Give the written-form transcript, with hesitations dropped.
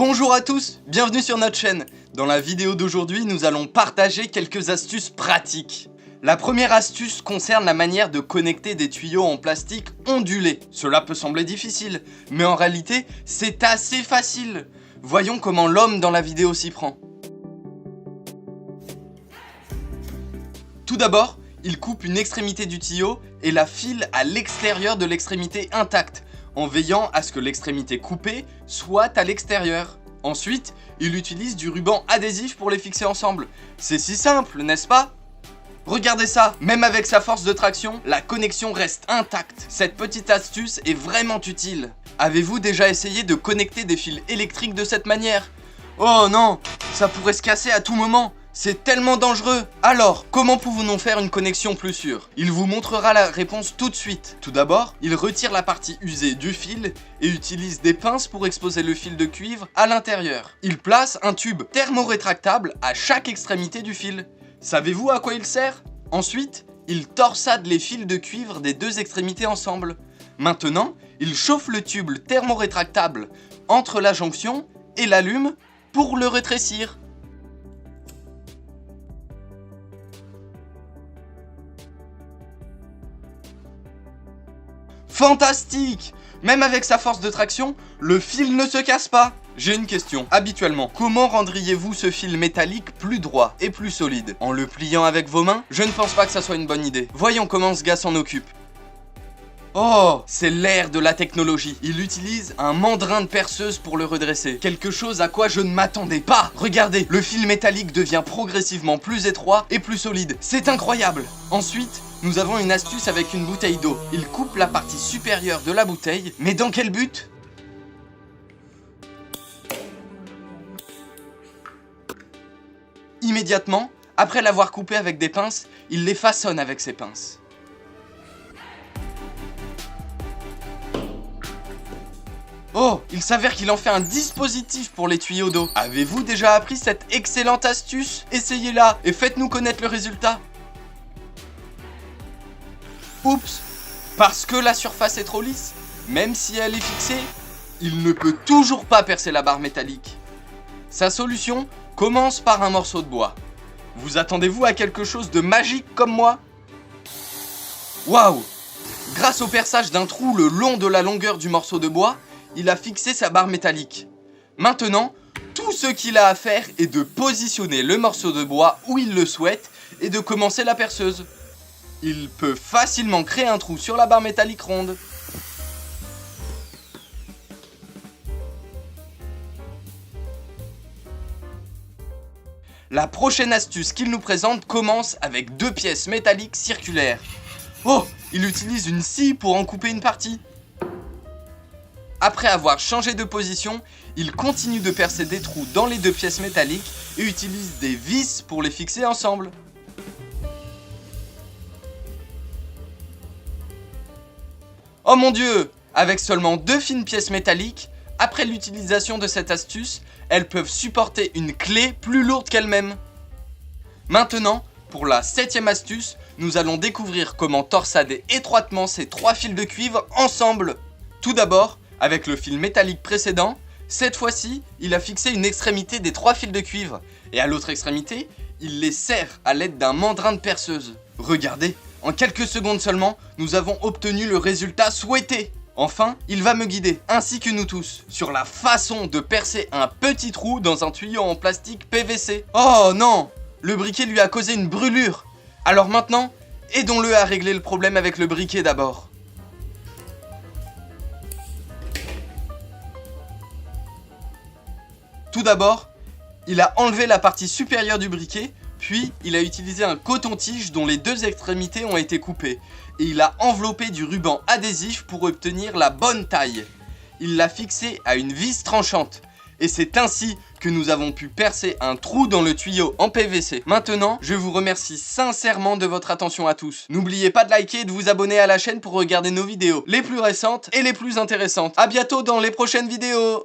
Bonjour à tous, bienvenue sur notre chaîne. Dans la vidéo d'aujourd'hui, nous allons partager quelques astuces pratiques. La première astuce concerne la manière de connecter des tuyaux en plastique ondulés. Cela peut sembler difficile, mais en réalité, c'est assez facile. Voyons comment l'homme dans la vidéo s'y prend. Tout d'abord, il coupe une extrémité du tuyau et la file à l'extérieur de l'extrémité intacte, en veillant à ce que l'extrémité coupée soit à l'extérieur. Ensuite, il utilise du ruban adhésif pour les fixer ensemble. C'est si simple, n'est-ce pas? Regardez ça, même avec sa force de traction, la connexion reste intacte. Cette petite astuce est vraiment utile. Avez-vous déjà essayé de connecter des fils électriques de cette manière? Oh non, ça pourrait se casser à tout moment. C'est tellement dangereux. Alors, comment pouvons-nous faire une connexion plus sûre? Il vous montrera la réponse tout de suite. Tout d'abord, il retire la partie usée du fil et utilise des pinces pour exposer le fil de cuivre à l'intérieur. Il place un tube thermorétractable à chaque extrémité du fil. Savez-vous à quoi il sert? Ensuite, il torsade les fils de cuivre des deux extrémités ensemble. Maintenant, il chauffe le tube thermorétractable entre la jonction et l'allume pour le rétrécir. Fantastique! Même avec sa force de traction, le fil ne se casse pas. J'ai une question. Habituellement, comment rendriez-vous ce fil métallique plus droit et plus solide? En le pliant avec vos mains? Je ne pense pas que ça soit une bonne idée. Voyons comment ce gars s'en occupe. Oh, c'est l'ère de la technologie. Il utilise un mandrin de perceuse pour le redresser. Quelque chose à quoi je ne m'attendais pas. Regardez, le fil métallique devient progressivement plus étroit et plus solide. C'est incroyable. Ensuite, nous avons une astuce avec une bouteille d'eau. Il coupe la partie supérieure de la bouteille, mais dans quel but? Immédiatement, après l'avoir coupé avec des pinces, il les façonne avec ses pinces. Oh, il s'avère qu'il en fait un dispositif pour les tuyaux d'eau. Avez-vous déjà appris cette excellente astuce? Essayez-la et faites-nous connaître le résultat. Oups, parce que la surface est trop lisse, même si elle est fixée, il ne peut toujours pas percer la barre métallique. Sa solution commence par un morceau de bois. Vous attendez-vous à quelque chose de magique comme moi? Waouh! Grâce au perçage d'un trou le long de la longueur du morceau de bois, il a fixé sa barre métallique. Maintenant, tout ce qu'il a à faire est de positionner le morceau de bois où il le souhaite et de commencer la perceuse. Il peut facilement créer un trou sur la barre métallique ronde. La prochaine astuce qu'il nous présente commence avec deux pièces métalliques circulaires. Oh, il utilise une scie pour en couper une partie. Après avoir changé de position, il continue de percer des trous dans les deux pièces métalliques et utilise des vis pour les fixer ensemble. Oh mon Dieu! Avec seulement deux fines pièces métalliques, après l'utilisation de cette astuce, elles peuvent supporter une clé plus lourde qu'elles-mêmes. Maintenant, pour la 7e astuce, nous allons découvrir comment torsader étroitement ces trois fils de cuivre ensemble. Tout d'abord, avec le fil métallique précédent, cette fois-ci, il a fixé une extrémité des trois fils de cuivre, et à l'autre extrémité, il les serre à l'aide d'un mandrin de perceuse. Regardez, en quelques secondes seulement, nous avons obtenu le résultat souhaité. Enfin, il va me guider, ainsi que nous tous, sur la façon de percer un petit trou dans un tuyau en plastique PVC. Oh non! Le briquet lui a causé une brûlure. Alors maintenant, aidons-le à régler le problème avec le briquet d'abord. Tout d'abord, il a enlevé la partie supérieure du briquet, puis il a utilisé un coton-tige dont les deux extrémités ont été coupées, et il a enveloppé du ruban adhésif pour obtenir la bonne taille. Il l'a fixé à une vis tranchante, et c'est ainsi que nous avons pu percer un trou dans le tuyau en PVC. Maintenant, je vous remercie sincèrement de votre attention à tous. N'oubliez pas de liker et de vous abonner à la chaîne pour regarder nos vidéos les plus récentes et les plus intéressantes. A bientôt dans les prochaines vidéos.